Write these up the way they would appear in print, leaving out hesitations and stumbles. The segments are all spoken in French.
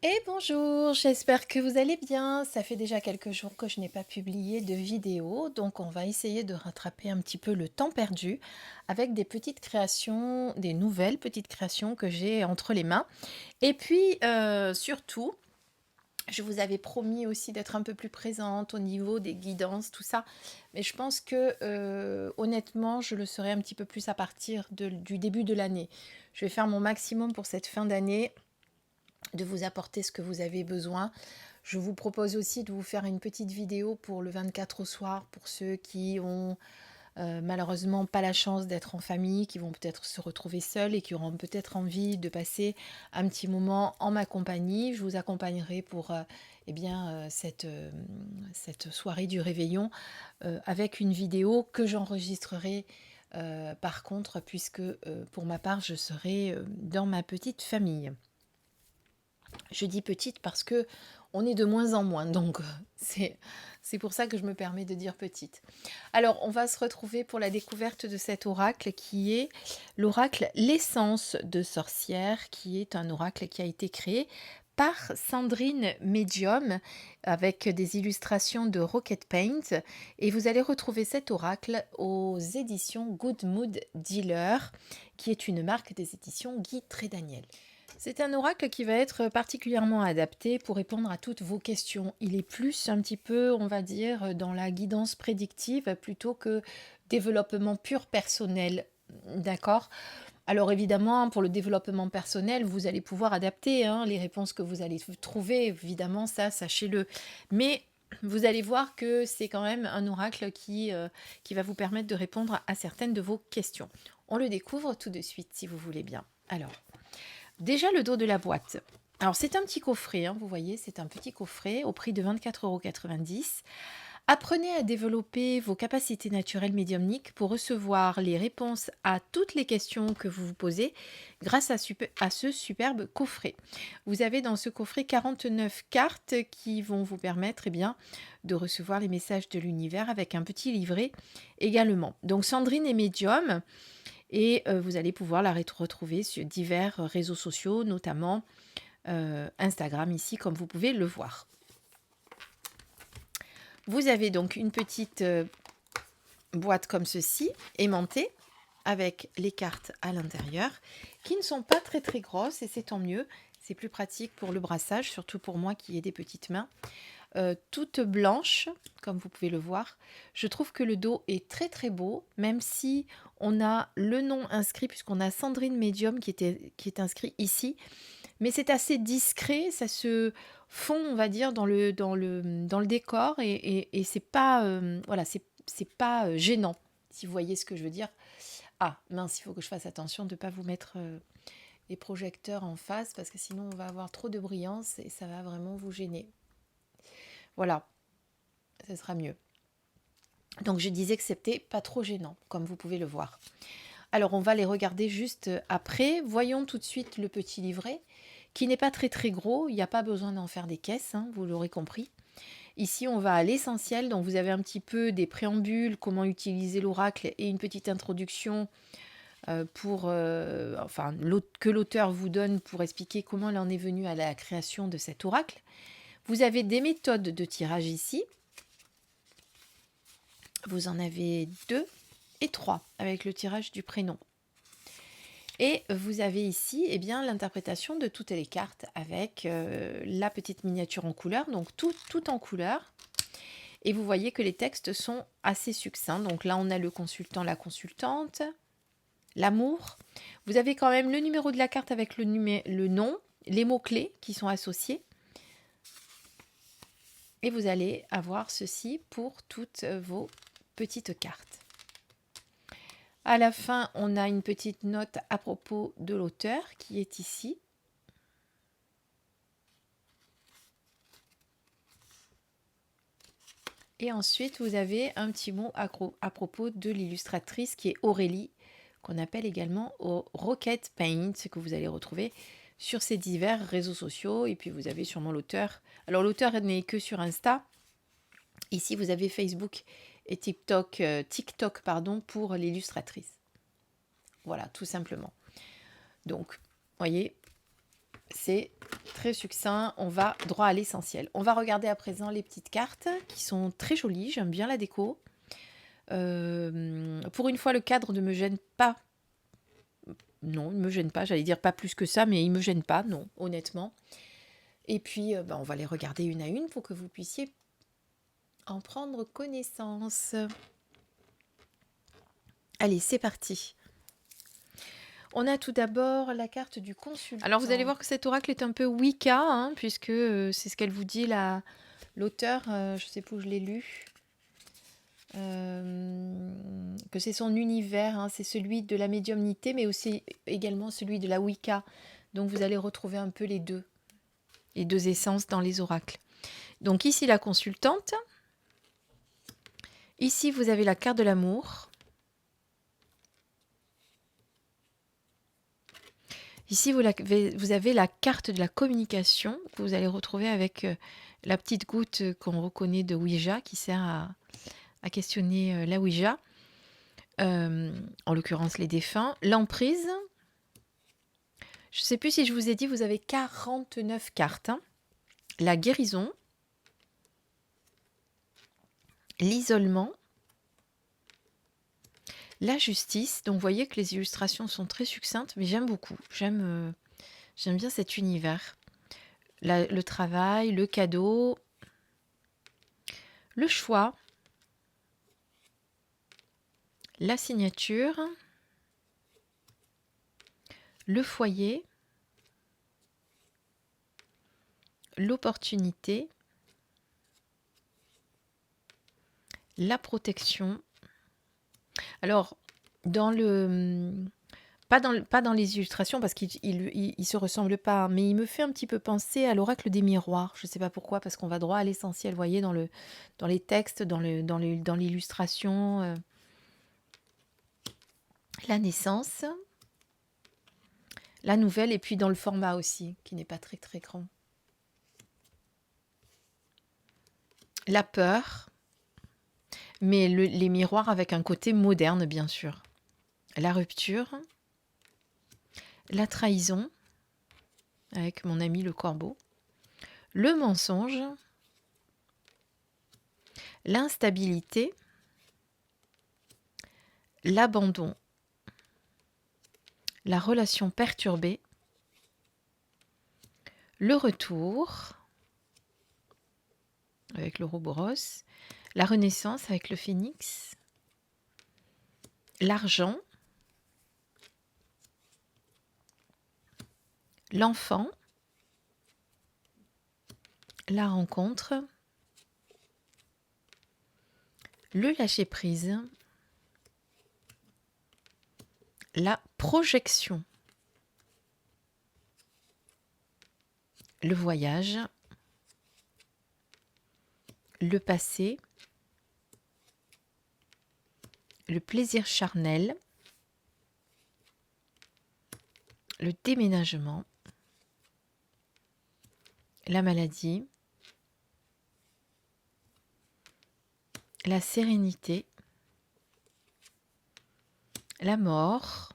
Et bonjour, j'espère que vous allez bien. Ça fait déjà quelques jours que je n'ai pas publié de vidéo, donc on va essayer de rattraper un petit peu le temps perdu avec des petites créations, des nouvelles petites créations que j'ai entre les mains. Et puis surtout, je vous avais promis aussi d'être un peu plus présente au niveau des guidances, tout ça. Mais je pense que honnêtement, je le serai un petit peu plus à partir du début de l'année. Je vais faire mon maximum pour cette fin d'année de vous apporter ce que vous avez besoin. Je vous propose aussi de vous faire une petite vidéo pour le 24 au soir, pour ceux qui ont malheureusement pas la chance d'être en famille, qui vont peut-être se retrouver seuls et qui auront peut-être envie de passer un petit moment en ma compagnie. Je vous accompagnerai pour cette soirée du réveillon avec une vidéo que j'enregistrerai par contre, puisque pour ma part, je serai dans ma petite famille. Je dis petite parce que on est de moins en moins, donc c'est pour ça que je me permets de dire petite. Alors, on va se retrouver pour la découverte de cet oracle qui est l'oracle L'essence de sorcière, qui est un oracle qui a été créé par Sandrine Medium avec des illustrations de Rocket Paint. Et vous allez retrouver cet oracle aux éditions Good Mood Dealer, qui est une marque des éditions Guy Trédaniel. C'est un oracle qui va être particulièrement adapté pour répondre à toutes vos questions. Il est plus un petit peu, on va dire, dans la guidance prédictive plutôt que développement pur personnel. D'accord. Alors évidemment, pour le développement personnel, vous allez pouvoir adapter les réponses que vous allez trouver. Évidemment, ça, sachez-le. Mais vous allez voir que c'est quand même un oracle qui va vous permettre de répondre à certaines de vos questions. On le découvre tout de suite, si vous voulez bien. Alors, déjà le dos de la boîte. Alors c'est un petit coffret, vous voyez, c'est un petit coffret au prix de 24,90 €. Apprenez à développer vos capacités naturelles médiumniques pour recevoir les réponses à toutes les questions que vous vous posez grâce à ce superbe coffret. Vous avez dans ce coffret 49 cartes qui vont vous permettre de recevoir les messages de l'univers avec un petit livret également. Donc Sandrine est médium. Et vous allez pouvoir la retrouver sur divers réseaux sociaux, notamment Instagram ici, comme vous pouvez le voir. Vous avez donc une petite boîte comme ceci, aimantée, avec les cartes à l'intérieur, qui ne sont pas très très grosses, et c'est tant mieux. C'est plus pratique pour le brassage, surtout pour moi qui ai des petites mains. Toute blanche, comme vous pouvez le voir. Je trouve que le dos est très très beau, même si on a le nom inscrit, puisqu'on a Sandrine Medium qui est inscrit ici. Mais c'est assez discret, ça se fond, on va dire, dans le décor, et c'est pas, voilà, c'est pas gênant, si vous voyez ce que je veux dire. Ah, mince, il faut que je fasse attention de ne pas vous mettre les projecteurs en face, parce que sinon on va avoir trop de brillance et ça va vraiment vous gêner. Voilà, ce sera mieux. Donc je disais que c'était pas trop gênant, comme vous pouvez le voir. Alors on va les regarder juste après. Voyons tout de suite le petit livret, qui n'est pas très très gros. Il n'y a pas besoin d'en faire des caisses, vous l'aurez compris. Ici on va à l'essentiel, donc vous avez un petit peu des préambules, comment utiliser l'oracle et une petite introduction que l'auteur vous donne pour expliquer comment il en est venu à la création de cet oracle. Vous avez des méthodes de tirage ici. Vous en avez 2 et 3 avec le tirage du prénom. Et vous avez ici l'interprétation de toutes les cartes avec la petite miniature en couleur, donc tout en couleur. Et vous voyez que les textes sont assez succincts. Donc là, on a le consultant, la consultante, l'amour. Vous avez quand même le numéro de la carte avec le nom, les mots-clés qui sont associés. Et vous allez avoir ceci pour toutes vos petites cartes. À la fin, on a une petite note à propos de l'auteur qui est ici. Et ensuite, vous avez un petit mot à propos de l'illustratrice qui est Aurélie, qu'on appelle également Rocket Paint, que vous allez retrouver sur ces divers réseaux sociaux. Et puis, vous avez sûrement l'auteur. Alors, l'auteur n'est que sur Insta. Ici, vous avez Facebook et TikTok, pour l'illustratrice. Voilà, tout simplement. Donc, voyez, C'est très succinct, on va droit à l'essentiel. On va regarder à présent les petites cartes qui sont très jolies, j'aime bien la déco. Pour une fois, le cadre ne me gêne pas. Non, il ne me gêne pas, j'allais dire pas plus que ça, mais il ne me gêne pas, non, honnêtement. Et puis, on va les regarder une à une pour que vous puissiez en prendre connaissance. Allez, c'est parti. On a tout d'abord la carte du consultant. Alors, vous allez voir que cet oracle est un peu Wicca, hein, puisque c'est ce qu'elle vous dit, l'auteur, je ne sais plus où je l'ai lu, que c'est son univers, hein, c'est celui de la médiumnité, mais aussi également celui de la Wicca. Donc, vous allez retrouver un peu les deux essences dans les oracles. Donc, ici, la consultante. Ici, vous avez la carte de l'amour. Ici, vous avez la carte de la communication que vous allez retrouver avec la petite goutte qu'on reconnaît de Ouija qui sert à questionner la Ouija, en l'occurrence les défunts. L'emprise, je ne sais plus si je vous ai dit, vous avez 49 cartes. Hein. La guérison, l'isolement, la justice. Donc vous voyez que les illustrations sont très succinctes, mais j'aime beaucoup. J'aime bien cet univers. Le travail, le cadeau, le choix, la signature, le foyer, l'opportunité, la protection. Alors, pas dans les illustrations, parce qu'il ne se ressemble pas, mais il me fait un petit peu penser à l'oracle des miroirs. Je ne sais pas pourquoi, parce qu'on va droit à l'essentiel, vous voyez, dans les textes, dans l'illustration. La naissance, la nouvelle, et puis dans le format aussi, qui n'est pas très très grand. La peur, mais les miroirs avec un côté moderne, bien sûr. La rupture, la trahison, avec mon ami le corbeau, le mensonge, l'instabilité, l'abandon, la relation perturbée, le retour, avec l'Ouroboros, la renaissance avec le phénix, l'argent, l'enfant, la rencontre, le lâcher-prise, la projection, le voyage, le passé, le plaisir charnel, le déménagement, la maladie, la sérénité, la mort,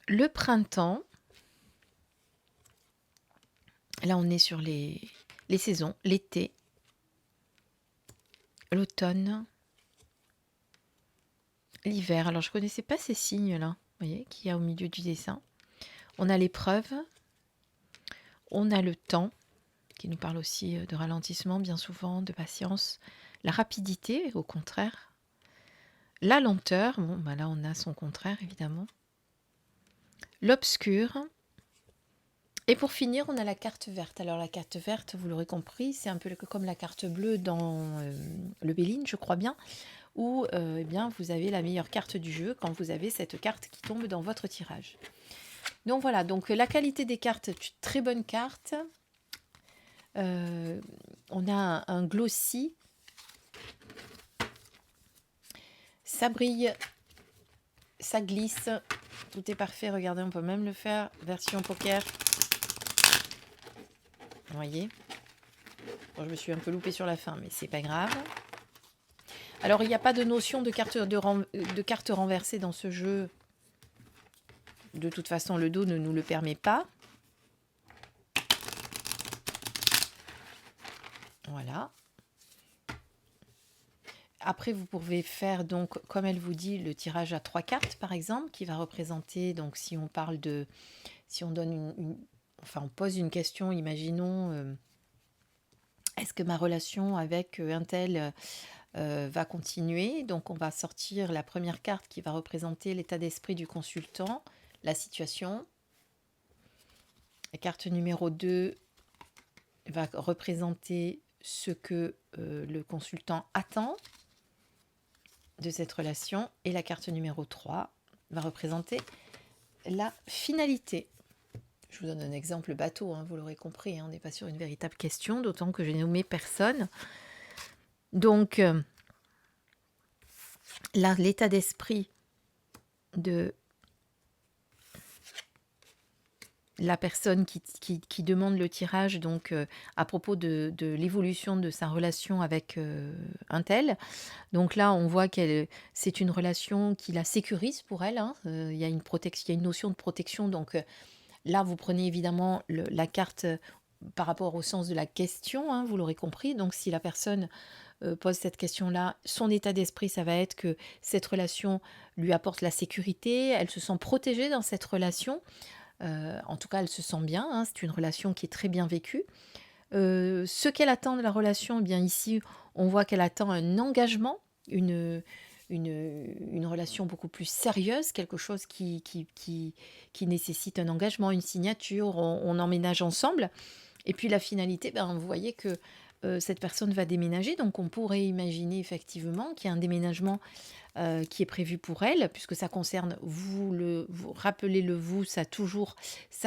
le printemps. Là, on est sur les saisons, l'été, l'automne, l'hiver. Alors, je ne connaissais pas ces signes-là, vous voyez, qu'il y a au milieu du dessin. On a l'épreuve, on a le temps, qui nous parle aussi de ralentissement, bien souvent, de patience. La rapidité, au contraire. La lenteur, bon, bah là, on a son contraire, évidemment. L'obscur. Et pour finir, on a la carte verte. Alors, la carte verte, vous l'aurez compris, c'est un peu comme la carte bleue dans le Béline, je crois bien, où eh bien, vous avez la meilleure carte du jeu quand vous avez cette carte qui tombe dans votre tirage. Donc voilà, donc la qualité des cartes, très bonne carte. On a un glossy. Ça brille, ça glisse, tout est parfait. Regardez, on peut même le faire version poker. Vous voyez, bon, je me suis un peu loupée sur la fin, mais c'est pas grave. Alors, il n'y a pas de notion de carte renversée dans ce jeu. de toute façon, le dos ne nous le permet pas. Voilà. Après, vous pouvez faire, donc, comme elle vous dit, le tirage à 3 cartes, par exemple, qui va représenter, donc, si on parle de... Si on donne enfin, on pose une question, imaginons, est-ce que ma relation avec un tel va continuer? Donc, on va sortir la première carte qui va représenter l'état d'esprit du consultant, la situation. La carte numéro 2 va représenter ce que le consultant attend de cette relation. Et la carte numéro 3 va représenter la finalité. Je vous donne un exemple bateau, hein, vous l'aurez compris, hein, on n'est pas sur une véritable question, d'autant que je n'ai nommé personne. Donc, là, l'état d'esprit de la personne qui demande le tirage, donc à propos de l'évolution de sa relation avec un tel. Donc là, on voit que c'est une relation qui la sécurise pour elle. Hein. Il y a une notion de protection. Donc là, vous prenez évidemment la carte par rapport au sens de la question, hein, vous l'aurez compris. Donc si la personne pose cette question-là, son état d'esprit, ça va être que cette relation lui apporte la sécurité, elle se sent protégée dans cette relation. En tout cas, elle se sent bien, hein, c'est une relation qui est très bien vécue. Ce qu'elle attend de la relation, eh bien ici, on voit qu'elle attend un engagement, une relation beaucoup plus sérieuse, quelque chose qui nécessite un engagement, une signature, on emménage ensemble. Et puis la finalité, ben, vous voyez que cette personne va déménager, donc on pourrait imaginer effectivement qu'il y a un déménagement qui est prévu pour elle, puisque ça concerne vous rappelez-le vous, ça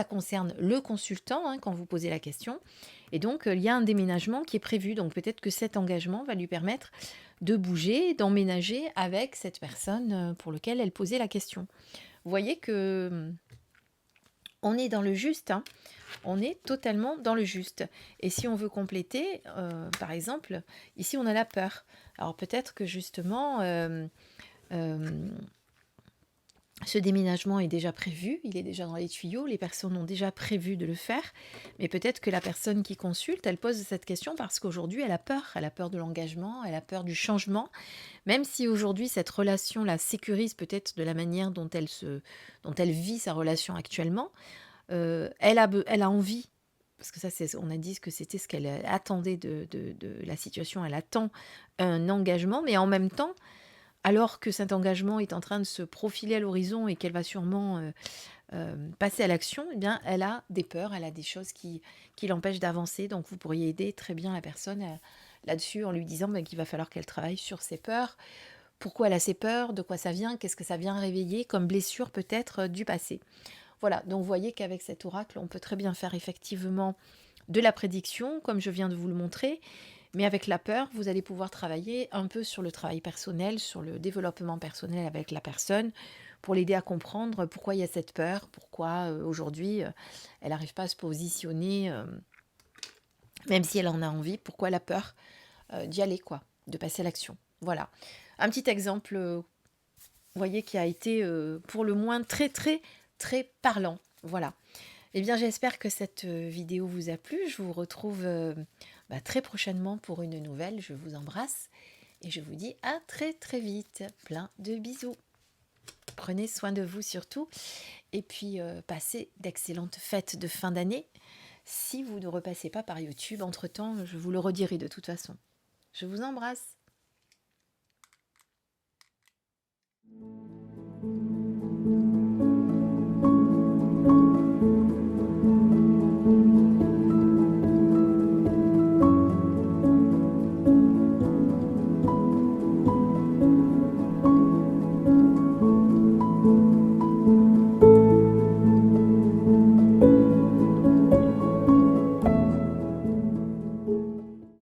concerne le consultant hein, quand vous posez la question. Et donc il y a un déménagement qui est prévu, donc peut-être que cet engagement va lui permettre de bouger, d'emménager avec cette personne pour laquelle elle posait la question. Vous voyez que on est dans le juste, hein. On est totalement dans le juste. Et si on veut compléter, par exemple, ici on a la peur. Alors peut-être que justement, ce déménagement est déjà prévu, il est déjà dans les tuyaux, les personnes ont déjà prévu de le faire, mais peut-être que la personne qui consulte, elle pose cette question parce qu'aujourd'hui elle a peur de l'engagement, elle a peur du changement, même si aujourd'hui cette relation la sécurise peut-être de la manière dont elle vit sa relation actuellement, elle a envie, parce que ça, on a dit que c'était ce qu'elle attendait de la situation, elle attend un engagement, mais en même temps, alors que cet engagement est en train de se profiler à l'horizon et qu'elle va sûrement passer à l'action, eh bien, elle a des peurs, elle a des choses qui l'empêchent d'avancer. Donc, vous pourriez aider très bien la personne là-dessus en lui disant qu'il va falloir qu'elle travaille sur ses peurs. Pourquoi elle a ses peurs, de quoi ça vient, qu'est-ce que ça vient réveiller comme blessure peut-être du passé. Voilà, donc vous voyez qu'avec cet oracle, on peut très bien faire effectivement de la prédiction, comme je viens de vous le montrer, mais avec la peur, vous allez pouvoir travailler un peu sur le travail personnel, sur le développement personnel avec la personne, pour l'aider à comprendre pourquoi il y a cette peur, pourquoi aujourd'hui elle n'arrive pas à se positionner, même si elle en a envie, pourquoi elle a peur d'y aller, quoi, de passer à l'action. Voilà, un petit exemple, vous voyez, qui a été pour le moins très très très parlant. Voilà. Eh bien, j'espère que cette vidéo vous a plu. Je vous retrouve très prochainement pour une nouvelle. Je vous embrasse et je vous dis à très très vite. Plein de bisous. Prenez soin de vous surtout. Et puis, passez d'excellentes fêtes de fin d'année. Si vous ne repassez pas par YouTube, entre-temps, je vous le redirai de toute façon. Je vous embrasse.